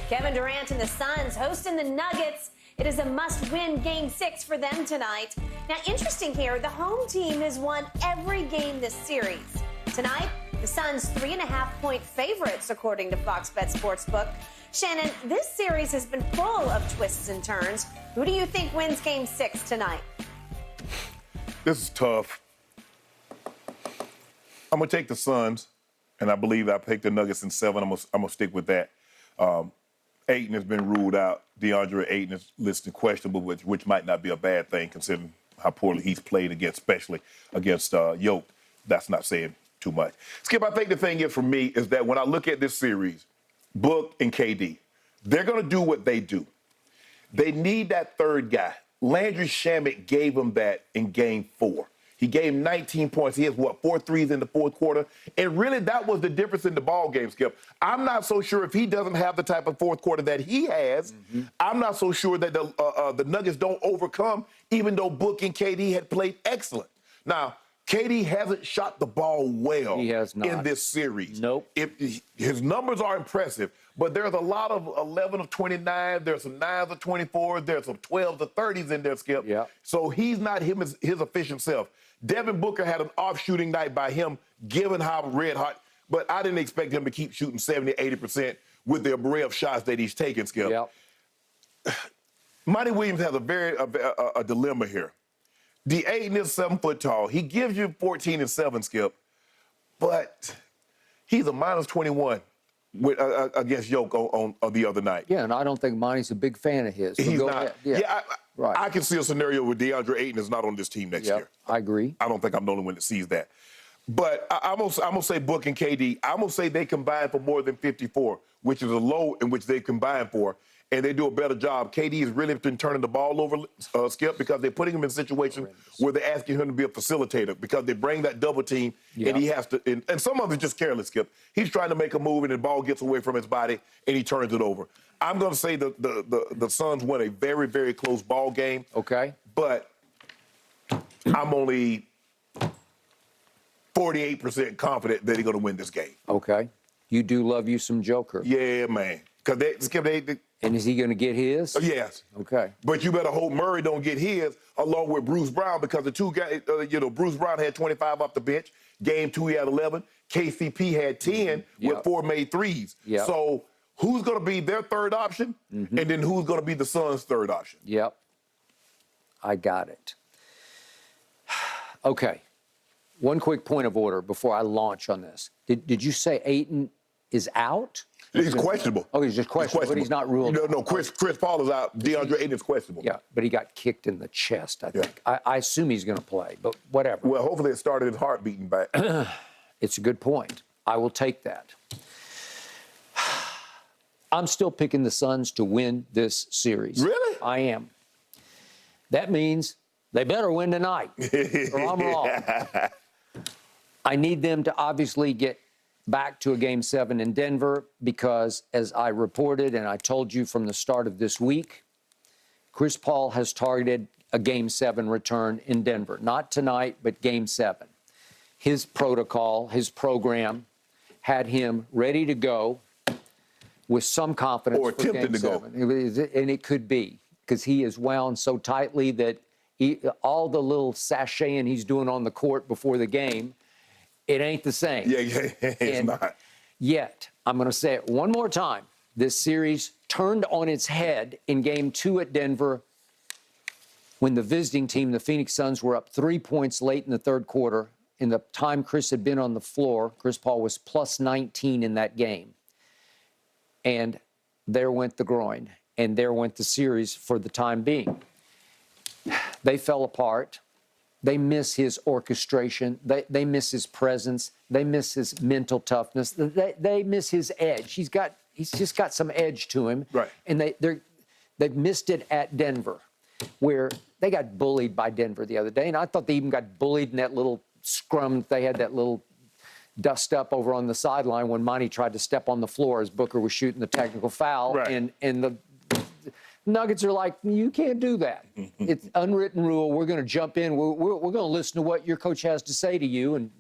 Kevin Durant and the Suns hosting the Nuggets. It is a must-win Game 6 for them tonight. Now, interesting here, the home team has won every game this series. Tonight, the Suns 3.5-point favorites, according to Fox Bet Sportsbook. Shannon, this series has been full of twists and turns. Who do you think wins Game 6 tonight? This is tough. I'm going to take the Suns, and I believe I picked the Nuggets in 7. I'm going to stick with that. Ayton has been ruled out. DeAndre Ayton is listed questionable, which might not be a bad thing considering how poorly he's played especially against Yoke. That's not saying too much. Skip, I think the thing is for me is that when I look at this series, Book and KD, they're going to do what they do. They need that third guy. Landry Shamet gave them that in Game 4. He gave 19 points. He has, 4 threes in the fourth quarter? And really, that was the difference in the ball game, Skip. I'm not so sure if he doesn't have the type of fourth quarter that he has. I'm not so sure that the Nuggets don't overcome, even though Book and KD had played excellent. Now, KD hasn't shot the ball well in this series. Nope. His numbers are impressive, but there's a lot of 11 of 29. There's some 9s of 24. There's some 12s of 30s in there, Skip. Yeah. So he's not his efficient self. Devin Booker had an off-shooting night by him, given how red hot. But I didn't expect him to keep shooting 70, 80% with the array of shots that he's taking, Skip. Yep. Monty Williams has a dilemma here. The Ayton is 7 foot tall. He gives you 14 and 7, Skip, but he's a minus 21 against Yoke on the other night. Yeah, and I don't think Monty's a big fan of his. So he's not. Yeah, right. I can see a scenario where DeAndre Ayton is not on this team next year. I agree. I don't think I'm the only one that sees that. But I'm gonna say Book and KD. I'm gonna say they combine for more than 54, which is a low in which they combine for. And they do a better job. KD has really been turning the ball over, Skip, because they're putting him in situations where they're asking him to be a facilitator because they bring that double team and he has to. And some of it's just careless, Skip. He's trying to make a move and the ball gets away from his body and he turns it over. I'm going to say the Suns win a very, very close ball game. Okay. But I'm only 48% confident that he's going to win this game. Okay. You do love you some Joker. Yeah, man. Because they and is he going to get his? Yes. Okay. But you better hope Murray don't get his along with Bruce Brown because the two guys, Bruce Brown had 25 off the bench. Game 2, he had 11. KCP had 10 with 4 made threes. Yep. So who's going to be their third option? And then who's going to be the Suns' third option? Yep. I got it. Okay. One quick point of order before I launch on this. Did you say Ayton is out? He's questionable. Oh, he's just questionable, but he's not ruled out. No, Chris Paul is out. DeAndre Ayton is questionable. Yeah, but he got kicked in the chest, I think. I assume he's going to play, but whatever. Well, hopefully it started his heart beating back. It's a good point. I will take that. I'm still picking the Suns to win this series. Really? I am. That means they better win tonight, or I'm wrong. I need them to obviously get back to a Game 7 in Denver because, as I reported and I told you from the start of this week, Chris Paul has targeted a Game 7 return in Denver. Not tonight, but Game 7. His protocol, his program had him ready to go with some confidence or for Game 7. And it could be because he is wound so tightly that all the little sashaying he's doing on the court before the game, it ain't the same. Yeah, it's not. Yet, I'm going to say it one more time. This series turned on its head in Game 2 at Denver when the visiting team, the Phoenix Suns, were up 3 points late in the third quarter. In the time Chris had been on the floor, Chris Paul was plus 19 in that game. And there went the groin, and there went the series for the time being. They fell apart. They miss his orchestration. They miss his presence. They miss his mental toughness. They miss his edge. He's just got some edge to him. Right. And they've missed it at Denver, where they got bullied by Denver the other day. And I thought they even got bullied in that little scrum. They had that little dust up over on the sideline when Monty tried to step on the floor as Booker was shooting the technical foul. Right. And the Nuggets are like, you can't do that. It's unwritten rule. We're going to jump in. We're going to listen to what your coach has to say to you. And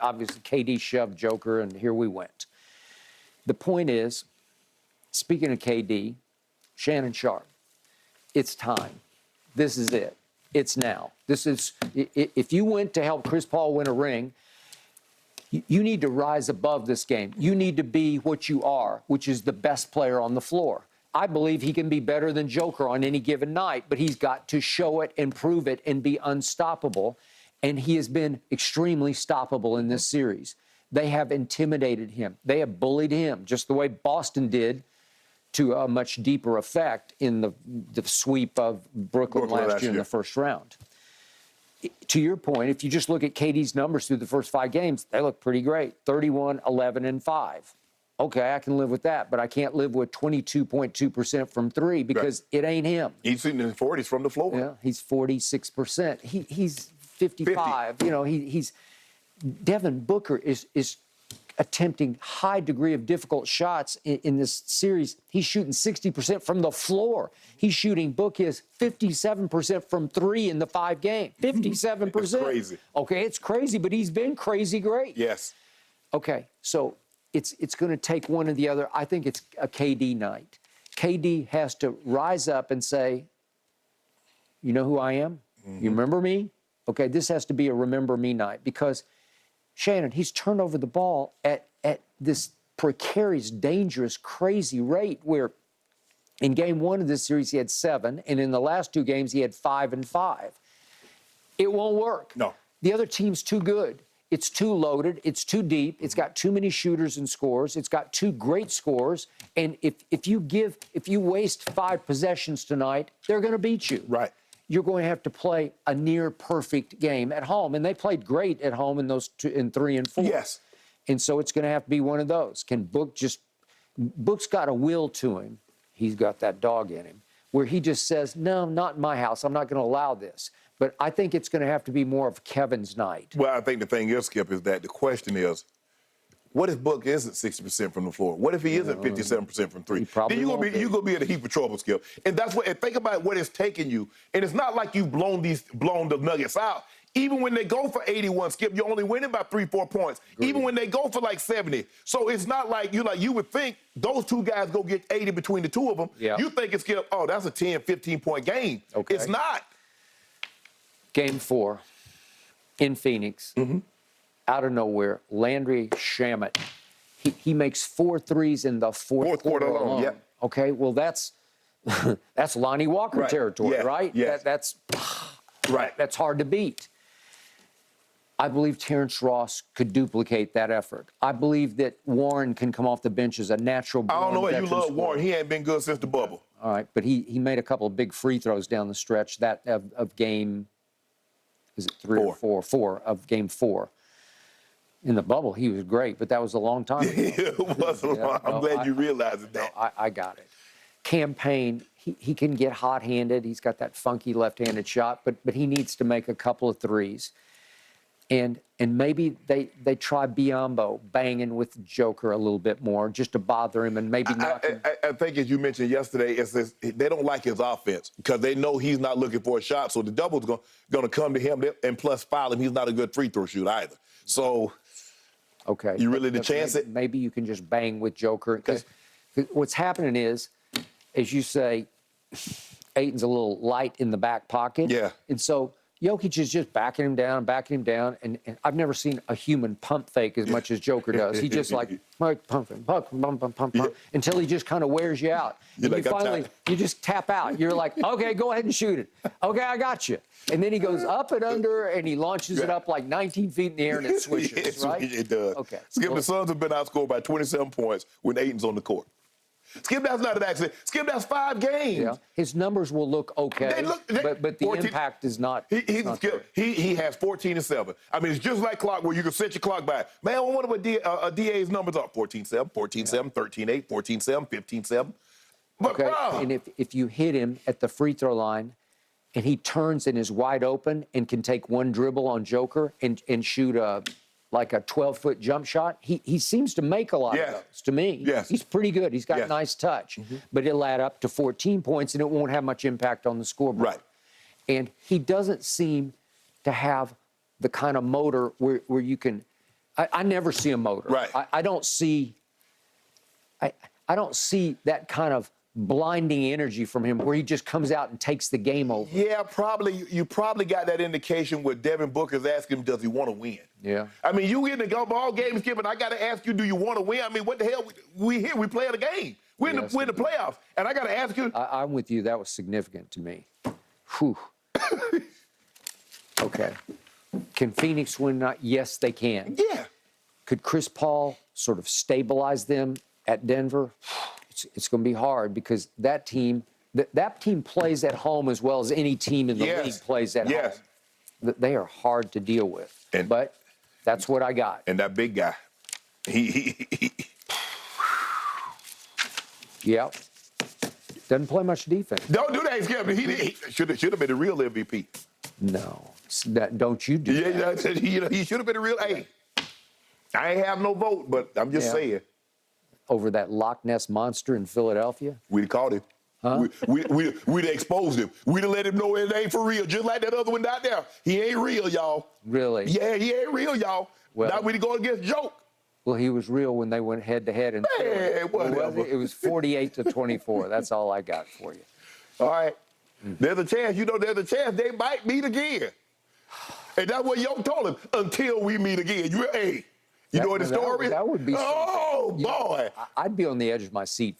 obviously, KD shoved Joker, and here we went. The point is, speaking of KD, Shannon Sharp, it's time. This is it. It's now. If you went to help Chris Paul win a ring, you need to rise above this game. You need to be what you are, which is the best player on the floor. I believe he can be better than Joker on any given night, but he's got to show it and prove it and be unstoppable. And he has been extremely stoppable in this series. They have intimidated him. They have bullied him, just the way Boston did to a much deeper effect in the sweep of Brooklyn last year in the first round. To your point, if you just look at KD's numbers through the first 5 games, they look pretty great. 31, 11, and 5. Okay, I can live with that, but I can't live with 22.2% from 3 because it ain't him. He's shooting in the 40s from the floor. Yeah, he's 46%. He's 55. 50. You know, he's Devin Booker is attempting high degree of difficult shots in this series. He's shooting 60% from the floor. He's shooting, Book is 57% from 3 in the 5 games. 57%. It's crazy. Okay, it's crazy, but he's been crazy great. Yes. Okay, so it's going to take one or the other. I think it's a KD night. KD has to rise up and say, you know who I am? You remember me? Okay, this has to be a remember me night because Shannon, he's turned over the ball at this precarious, dangerous, crazy rate where in game 1 of this series he had 7, and in the last 2 games he had 5 and 5. It won't work. No. The other team's too good. It's too loaded. It's too deep. It's got too many shooters and scores. It's got 2 great scores. And if you waste 5 possessions tonight, they're going to beat you. Right. You're going to have to play a near perfect game at home. And they played great at home in those 2, in 3 and 4. Yes. And so it's going to have to be one of those. Book's got a will to him. He's got that dog in him where he just says, no, not in my house. I'm not going to allow this. But I think it's going to have to be more of Kevin's night. Well, I think the thing is, Skip, is that the question is, what if Book isn't 60% from the floor? What if he isn't 57% from 3? Then you're going to be in a heap of trouble, Skip. And that's what. And think about what it's taking you. And it's not like you've blown the Nuggets out. Even when they go for 81, Skip, you're only winning by 3-4 points. Agreed. Even when they go for like 70. So it's not like you would think those 2 guys go get 80 between the 2 of them. Yeah. You think it's, Skip, oh, that's a 10, 15-point game. Okay. It's not. Game 4 in Phoenix. Out of nowhere, Landry Shamet. He makes 4 threes in the fourth quarter alone. Yep. Okay, well that's Lonnie Walker territory, right? Yes. That's right. That's hard to beat. I believe Terrence Ross could duplicate that effort. I believe that Warren can come off the bench as a natural. I don't know why you love Warren. He ain't been good since the bubble. All right, but he made a couple of big free throws down the stretch of game. Is it 3 or 4? 4 of game 4. In the bubble, he was great, but that was a long time ago. It was a long. I'm glad you realized that. I got it. Campaign, he can get hot-handed. He's got that funky left-handed shot, but he needs to make a couple of threes. And maybe they try Biyombo banging with Joker a little bit more just to bother him and maybe knock him. I think, as you mentioned yesterday, they don't like his offense because they know he's not looking for a shot. So the double's going to come to him and plus foul him. He's not a good free throw shooter either. So okay, you really the chance it? Maybe you can just bang with Joker. Because what's happening is, as you say, Ayton's a little light in the back pocket. Yeah. And so Jokic is just backing him down, and I've never seen a human pump fake as much as Joker does. He just like pump, until he just kind of wears you out. And like, you finally, you just tap out. You're like, okay, go ahead and shoot it. Okay, I got you. And then he goes up and under, and he launches it up like 19 feet in the air, and it swishes, right? It does. Okay. Skip, the Suns have been outscored by 27 points when Ayton's on the court. Skip, that's not an accident. Skip, that's 5 games. Yeah. His numbers will look okay, but the 14, impact is not. He has 14 and 7. I mean, it's just like clock where you can set your clock back. Man, I wonder what a DA's numbers are. 14-7, 14-7, 13-8, 14-7, 15-7. But, okay, and if you hit him at the free throw line and he turns and is wide open and can take one dribble on Joker and shoot like a 12-foot jump shot, he seems to make a lot of those, to me. Yes. He's pretty good. He's got a nice touch. But it'll add up to 14 points, and it won't have much impact on the scoreboard. Right. And he doesn't seem to have the kind of motor where you can – I never see a motor. Right. I don't see I don't see that kind of blinding energy from him where he just comes out and takes the game over. Yeah, probably. You probably got that indication where Devin Booker's asking him, does he want to win? Yeah. I mean, you in the ball game, Skip, and I got to ask you, do you want to win? I mean, what the hell? We here, we playing a game. We're in the playoffs, and I got to ask you. I'm with you. That was significant to me. Whew. Okay. Can Phoenix win? Yes, they can. Yeah. Could Chris Paul sort of stabilize them at Denver? It's going to be hard because that team plays at home as well as any team in the league plays at home. They are hard to deal with. But that's what I got. And that big guy, Yep. Doesn't play much defense. Don't do that, Skip. He should have been the real MVP. No. Don't you do that. He should have been the real. Hey, I ain't have no vote, but I'm just saying. Over that Loch Ness monster in Philadelphia? We'd caught him. Huh? We'd exposed him. We'd have let him know it ain't for real, just like that other one out there. He ain't real, y'all. Really? Yeah, he ain't real, y'all. Well, now we'd go against Joke. Well, he was real when they went head-to-head. It was 48-24. That's all I got for you. All right. There's a chance, there's a chance they might meet again. And that's what Yoke told him, until we meet again. You know what the story is? That would be Oh, boy. I'd be on the edge of my seat